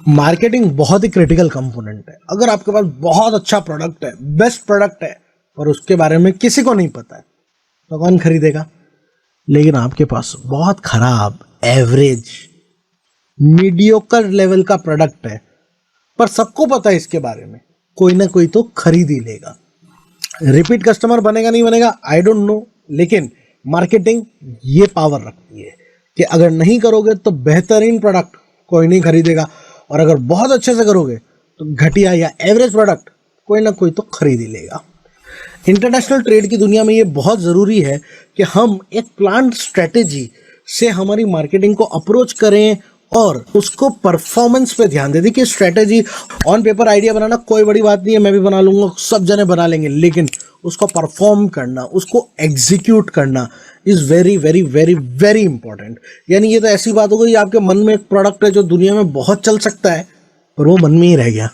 Marketing बहुत ही critical component है। अगर आपके पास बहुत अच्छा प्रोडक्ट है, बेस्ट प्रोडक्ट है, और उसके बारे में किसी को नहीं पता है, तो कौन खरीदेगा? लेकिन आपके पास बहुत खराब, एवरेज, मीडियोकर लेवल का प्रोडक्ट है, पर सबको पता है इसके बारे में, कोई ना कोई तो खरीद ही लेगा। रिपीट कस्टमर बनेगा नहीं बनेगा आई डोंट नो, लेकिन मार्केटिंग ये पावर रखती है कि अगर नहीं करोगे तो बेहतरीन प्रोडक्ट कोई नहीं खरीदेगा, और अगर बहुत अच्छे से करोगे तो घटिया या एवरेज प्रोडक्ट कोई ना कोई तो खरीद ही लेगा। इंटरनेशनल ट्रेड की दुनिया में ये बहुत ज़रूरी है कि हम एक प्लान स्ट्रेटेजी से हमारी मार्केटिंग को अप्रोच करें और उसको परफॉर्मेंस पे ध्यान दे। देखिए, स्ट्रेटेजी ऑन पेपर आइडिया बनाना कोई बड़ी बात नहीं है, मैं भी बना लूंगा, सब जने बना लेंगे, लेकिन उसको परफॉर्म करना, उसको एग्जीक्यूट करना is very very very very important. यानी ये तो ऐसी बात हो गई, आपके मन में एक प्रोडक्ट है जो दुनिया में बहुत चल सकता है, पर वो मन में ही रह गया,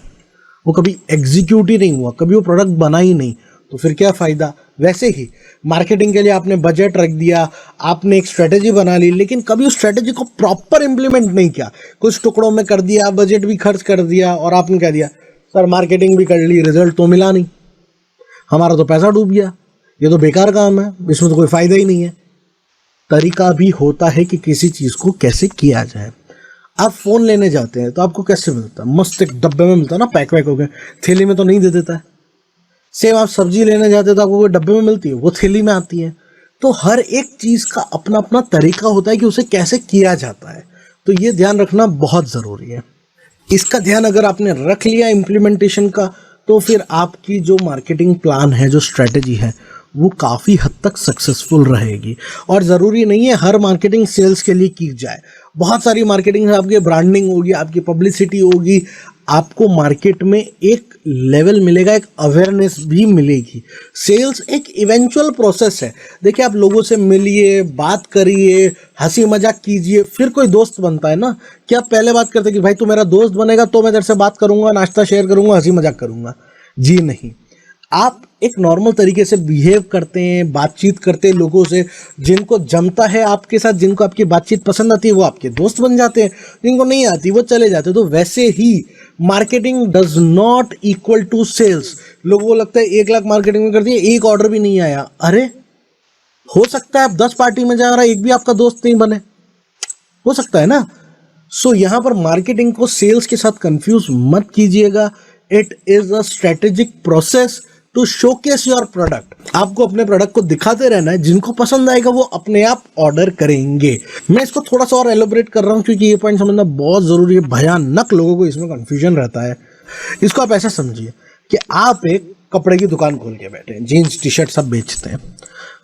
वो कभी एग्जीक्यूट ही नहीं हुआ, कभी वो प्रोडक्ट बना ही नहीं, तो फिर क्या फ़ायदा। वैसे ही मार्केटिंग के लिए आपने बजट रख दिया, आपने एक स्ट्रेटेजी बना ली, लेकिन कभी उस स्ट्रेटेजी को प्रॉपर इंप्लीमेंट नहीं किया, कुछ टुकड़ों में कर दिया, बजट भी खर्च कर दिया, और आपने कह दिया सर मार्केटिंग भी कर ली, रिजल्ट तो मिला नहीं, हमारा तो पैसा डूब गया, ये तो बेकार काम है, इसमें तो कोई फ़ायदा ही नहीं है। तरीका भी होता है कि किसी चीज़ को कैसे किया जाए। आप फ़ोन लेने जाते हैं तो आपको कैसे मिलता है? मस्त एक डब्बे में मिलता है ना, पैक वैक हो गया, थैली में तो नहीं दे देता है। सेम आप सब्जी लेने जाते हो तो आपको वो डब्बे में मिलती है, वो थैली में आती है। तो हर एक चीज़ का अपना अपना तरीका होता है कि उसे कैसे किया जाता है, तो ये ध्यान रखना बहुत ज़रूरी है। इसका ध्यान अगर आपने रख लिया इम्प्लीमेंटेशन का, तो फिर आपकी जो मार्केटिंग प्लान है, जो स्ट्रेटेजी है, वो काफ़ी हद तक सक्सेसफुल रहेगी। और ज़रूरी नहीं है हर मार्केटिंग सेल्स के लिए की जाए, बहुत सारी मार्केटिंग है, आपकी ब्रांडिंग होगी, आपकी पब्लिसिटी होगी, आपको मार्केट में एक लेवल मिलेगा, एक अवेयरनेस भी मिलेगी। सेल्स एक इवेंचुअल प्रोसेस है। देखिए, आप लोगों से मिलिए, बात करिए, हंसी मजाक कीजिए, फिर कोई दोस्त बनता है ना। कि आप पहले बात करते कि भाई तू मेरा दोस्त बनेगा तो मैं तेरे से बात करूंगा, नाश्ता शेयर करूंगा, हंसी मजाक करूंगा। जी नहीं, आप एक नॉर्मल तरीके से बिहेव करते हैं, बातचीत करते हैं लोगों से, जिनको जमता है आपके साथ, जिनको आपकी बातचीत पसंद आती है, वो आपके दोस्त बन जाते हैं, जिनको नहीं आती वो चले जाते हैं। तो वैसे ही marketing does not equal to sales. लोगों को लगता है 1 लाख मार्केटिंग में कर दिए, एक ऑर्डर भी नहीं आया। अरे, हो सकता है आप 10 पार्टी में जा रहा है, एक भी आपका दोस्त नहीं बने, हो सकता है ना। सो यहाँ पर मार्केटिंग को सेल्स के साथ कंफ्यूज मत कीजिएगा। It is a strategic process to showcase your product. आपको अपने प्रोडक्ट को दिखाते रहना है, जिनको पसंद आएगा वो अपने आप ऑर्डर करेंगे। मैं इसको थोड़ा सा और एलोबरेट कर रहा हूँ क्योंकि ये पॉइंट समझना बहुत ज़रूरी है। भयानक लोगों को इसमें कन्फ्यूजन रहता है। इसको आप ऐसा समझिए कि आप एक कपड़े की दुकान खोल के बैठे हैं, जीन्स टी शर्ट सब बेचते हैं।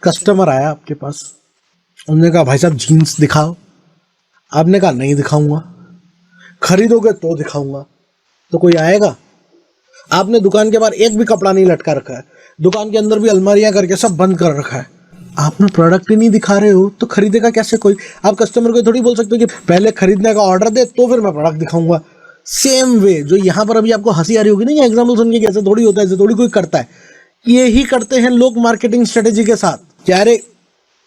कस्टमर आया आपके पास, उन्होंने कहा भाई साहब जीन्स दिखाओ। आपने कहा नहीं दिखाऊंगा। खरीदोगे तो दिखाऊंगा। तो कोई आएगा? आपने दुकान के बाहर एक भी कपड़ा नहीं लटका रखा है, दुकान के अंदर भी अलमारियां करके सब बंद कर रखा है, आपने प्रोडक्ट ही नहीं दिखा रहे हो, तो खरीदेगा कैसे कोई? आप कस्टमर को थोड़ी बोल सकते हो कि पहले खरीदने का ऑर्डर दे तो फिर मैं प्रोडक्ट दिखाऊंगा। सेम वे जो यहाँ पर अभी आपको हंसी आ रही होगी ना, ये एग्जाम्पल सुन के, कैसे थोड़ी होता है, ऐसे थोड़ी कोई करता है। ये ही करते हैं लोग मार्केटिंग स्ट्रेटेजी के साथ। क्या रे,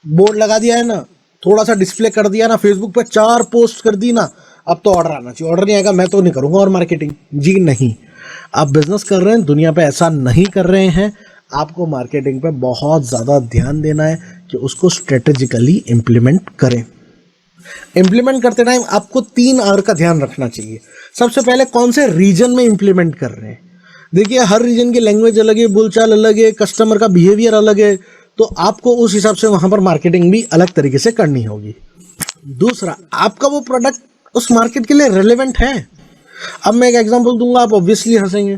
बोर्ड लगा दिया है ना, थोड़ा सा डिस्प्ले कर दिया ना, फेसबुक पे 4 पोस्ट कर दी ना, अब तो ऑर्डर आना चाहिए, ऑर्डर नहीं आएगा मैं तो नहीं करूंगा और मार्केटिंग। जी नहीं, आप बिजनेस कर रहे हैं, दुनिया पे ऐसा नहीं कर रहे हैं। आपको मार्केटिंग पे बहुत ज़्यादा ध्यान देना है कि उसको स्ट्रेटेजिकली इम्प्लीमेंट करें। इम्प्लीमेंट करते टाइम आपको 3 आर का ध्यान रखना चाहिए। सबसे पहले कौन से रीजन में इम्प्लीमेंट कर रहे हैं। देखिए, हर रीजन की लैंग्वेज अलग है, बोलचाल अलग है, कस्टमर का बिहेवियर अलग है, तो आपको उस हिसाब से वहाँ पर मार्केटिंग भी अलग तरीके से करनी होगी। दूसरा, आपका वो प्रोडक्ट उस मार्केट के लिए रेलेवेंट है। अब मैं एक एग्जांपल दूंगा, आप ऑब्वियसली हंसेंगे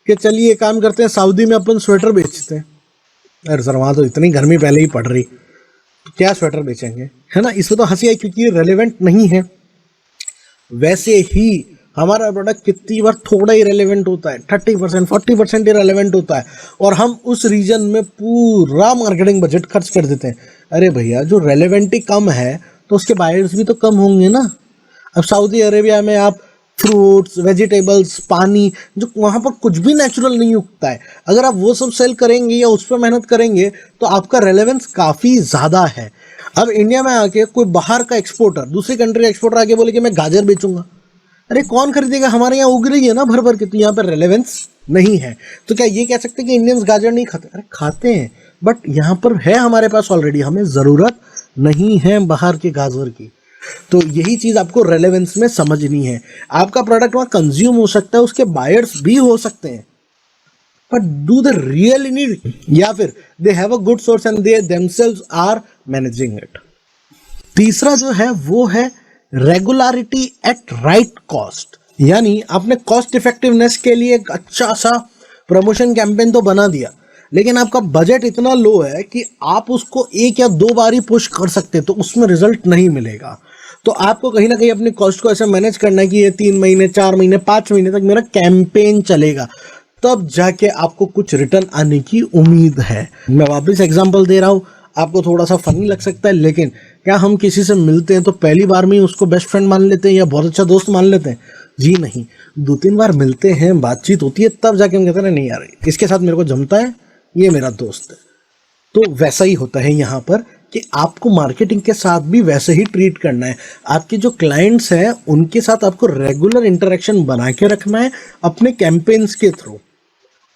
कि चलिए काम करते हैं, सऊदी में अपन स्वेटर बेचते हैं। अरे सर, वहाँ तो इतनी गर्मी पहले ही पड़ रही, तो क्या स्वेटर बेचेंगे, है ना। इसमें तो हंसी आई क्योंकि ये रेलेवेंट नहीं है। वैसे ही हमारा प्रोडक्ट कितनी बार थोड़ा ही रेलेवेंट होता है, 30% 40% ही रेलेवेंट होता है, और हम उस रीजन में पूरा मार्केटिंग बजट खर्च कर देते हैं। अरे भैया, जो रेलेवेंटी कम है तो उसके बायर्स भी तो कम होंगे ना। अब सऊदी अरेबिया में आप फ्रूट्स, वेजिटेबल्स, पानी, जो वहाँ पर कुछ भी नेचुरल नहीं उगता है, अगर आप वो सब सेल करेंगे या उस पर मेहनत करेंगे तो आपका रेलेवेंस काफ़ी ज़्यादा है। अब इंडिया में आके कोई बाहर का एक्सपोर्टर, दूसरी कंट्री का एक्सपोर्टर आके बोले कि मैं गाजर बेचूंगा, अरे कौन खरीदेगा, हमारे यहाँ उग रही है ना भर भर के, तो यहाँ पर रेलेवेंस नहीं है। तो क्या ये कह सकते हैं कि इंडियंस गाजर नहीं खाते? अरे खाते हैं, बट यहाँ पर है हमारे पास ऑलरेडी, हमें ज़रूरत नहीं है बाहर के गाजर की। तो यही चीज़ आपको रेलेवेंस में समझनी है। आपका प्रोडक्ट वहाँ कंज्यूम हो सकता है, उसके बायर्स भी हो सकते हैं, but do they really need, या फिर they have a good source and they themselves are managing it. तीसरा जो है वो है रेगुलरिटी एट राइट कॉस्ट, यानी आपने कॉस्ट इफेक्टिवनेस के लिए एक अच्छा सा प्रमोशन कैंपेन तो बना दिया, लेकिन आपका बजट इतना लो है कि आप उसको एक या दो बार ही पुश कर सकते, तो उसमें रिजल्ट नहीं मिलेगा। तो आपको कहीं ना कहीं अपनी कॉस्ट को ऐसे मैनेज करना है कि ये 3 महीने 4 महीने 5 महीने तक मेरा कैंपेन चलेगा, तब जाके आपको कुछ रिटर्न आने की उम्मीद है। मैं वापस एग्जांपल दे रहा हूँ, आपको थोड़ा सा फनी लग सकता है, लेकिन क्या हम किसी से मिलते हैं तो पहली बार में ही उसको बेस्ट फ्रेंड मान लेते हैं या बहुत अच्छा दोस्त मान लेते हैं? जी नहीं, 2-3 बार मिलते हैं, बातचीत होती है, तब जाके हम कहते हैं नहीं यार इसके साथ मेरे को जमता है, ये मेरा दोस्त है। तो वैसा ही होता है यहाँ पर कि आपको मार्केटिंग के साथ भी वैसे ही ट्रीट करना है। आपके जो क्लाइंट्स हैं उनके साथ आपको रेगुलर इंटरेक्शन बना के रखना है अपने कैंपेन्स के थ्रू,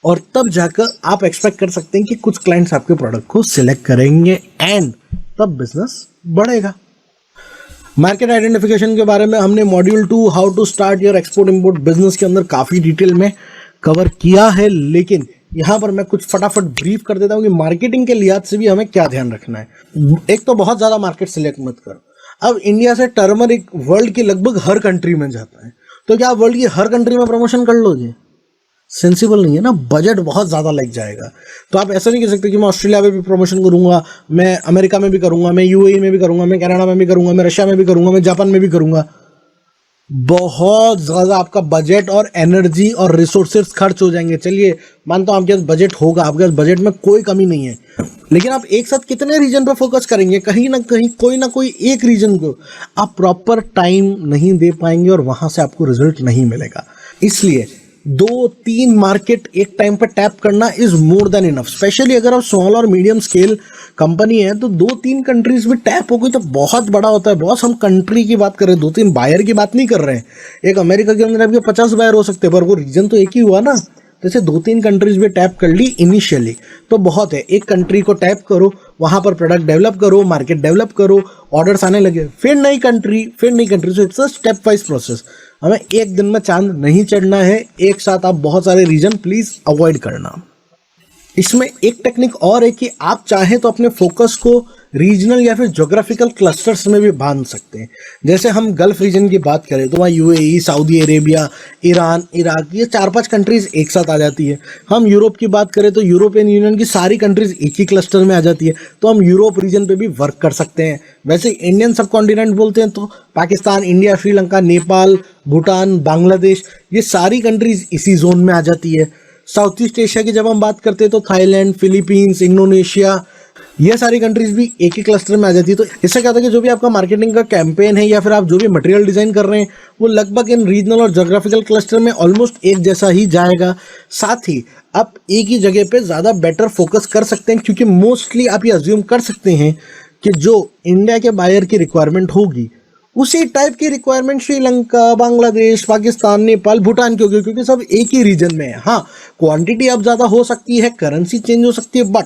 और तब जाकर आप एक्सपेक्ट कर सकते हैं कि कुछ क्लाइंट्स आपके प्रोडक्ट को सिलेक्ट करेंगे एंड तब बिजनेस बढ़ेगा। मार्केट आइडेंटिफिकेशन के बारे में हमने module 2 how to start your export import business के अंदर काफ़ी डिटेल में कवर किया है, लेकिन यहाँ पर मैं कुछ फटाफट ब्रीफ कर देता हूँ कि मार्केटिंग के लिहाज से भी हमें क्या ध्यान रखना है। एक तो बहुत ज़्यादा मार्केट सिलेक्ट मत करो। अब इंडिया से टर्मरिक वर्ल्ड की लगभग हर कंट्री में जाता है, तो क्या आप वर्ल्ड की हर कंट्री में प्रमोशन कर लोगे? सेंसिबल नहीं है ना, बजट बहुत ज़्यादा लग जाएगा। तो आप ऐसा नहीं कह सकते कि मैं ऑस्ट्रेलिया में भी प्रमोशन करूंगा, मैं अमेरिका में भी करूंगा, मैं यूएई में भी करूंगा, मैं कनाडा में भी करूंगा, मैं रशिया में भी करूंगा, मैं जापान में भी करूंगा। बहुत ज़्यादा आपका बजट और एनर्जी और रिसोर्सेज खर्च हो जाएंगे। चलिए मानता हूँ आपके पास बजट होगा, आपके पास बजट में कोई कमी नहीं है, लेकिन आप एक साथ कितने रीजन पर फोकस करेंगे? कहीं ना कहीं कोई ना कोई एक रीजन को आप प्रॉपर टाइम नहीं दे पाएंगे और वहाँ से आपको रिजल्ट नहीं मिलेगा। इसलिए 2-3 मार्केट एक टाइम पर टैप करना is more than enough. Specially अगर आप स्मॉल और मीडियम स्केल कंपनी है तो 2-3 कंट्रीज में टैप हो गई तो बहुत बड़ा होता है। बॉस हम कंट्री की बात कर रहे हैं, 2-3 बायर की बात नहीं कर रहे हैं। एक अमेरिका के अंदर आपके 50 बायर हो सकते हैं, पर वो रीजन तो एक ही हुआ ना। जैसे 2-3 कंट्रीज में टैप कर ली इनिशियली तो बहुत है। एक कंट्री को टैप करो, वहां पर प्रोडक्ट डेवलप करो, मार्केट डेवलप करो, ऑर्डर्स आने लगे, फिर नई कंट्री, फिर नई country. So it's a step wise process. हमें एक दिन में चांद नहीं चढ़ना है, एक साथ आप बहुत सारे रीजन प्लीज अवॉइड करना। इसमें एक टेक्निक और है कि आप चाहें तो अपने फोकस को रीजनल या फिर ज्योग्राफिकल क्लस्टर्स में भी बांध सकते हैं। जैसे हम गल्फ रीजन की बात करें तो वहाँ UAE, Saudi Arabia, Iran, Iraq, ये 4-5 कंट्रीज एक साथ आ जाती है। हम यूरोप की बात करें तो यूरोपियन यूनियन की सारी कंट्रीज एक ही क्लस्टर में आ जाती है, तो हम यूरोप रीजन पे भी वर्क कर सकते हैं। वैसे इंडियन सब कॉन्टिनेंट बोलते हैं तो पाकिस्तान, इंडिया, श्रीलंका, नेपाल, भूटान, बांग्लादेश, ये सारी कंट्रीज इसी जोन में आ जाती है। साउथ ईस्ट एशिया की जब हम बात करते हैं तो थाईलैंड, फिलीपींस, इंडोनेशिया, ये सारी कंट्रीज भी एक ही क्लस्टर में आ जाती है। तो इससे क्या होता है कि जो भी आपका मार्केटिंग का कैंपेन है या फिर आप जो भी मटेरियल डिजाइन कर रहे हैं वो लगभग इन रीजनल और ज्योग्राफिकल क्लस्टर में ऑलमोस्ट एक जैसा ही जाएगा। साथ ही आप एक ही जगह पे ज़्यादा बेटर फोकस कर सकते हैं, क्योंकि मोस्टली आप ये अज्यूम कर सकते हैं कि जो इंडिया के बायर की रिक्वायरमेंट होगी उसी टाइप की रिक्वायरमेंट श्रीलंका, बांग्लादेश, पाकिस्तान, नेपाल, भूटान की होगी, क्योंकि सब एक ही रीजन में है। हाँ, क्वांटिटी अब ज़्यादा हो सकती है, करेंसी चेंज हो सकती है, बट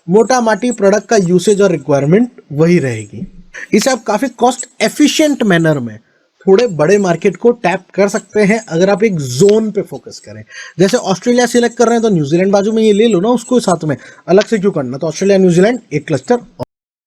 मोटा माटी प्रोडक्ट का यूसेज और रिक्वायरमेंट वही रहेगी। इसे आप काफ़ी कॉस्ट एफिशिएंट मैनर में थोड़े बड़े मार्केट को टैप कर सकते हैं अगर आप एक जोन पे फोकस करें। जैसे ऑस्ट्रेलिया सिलेक्ट कर रहे हैं तो न्यूजीलैंड बाजू में ये ले लो ना, उसको साथ में अलग से क्यों करना? तो ऑस्ट्रेलिया न्यूजीलैंड एक क्लस्टर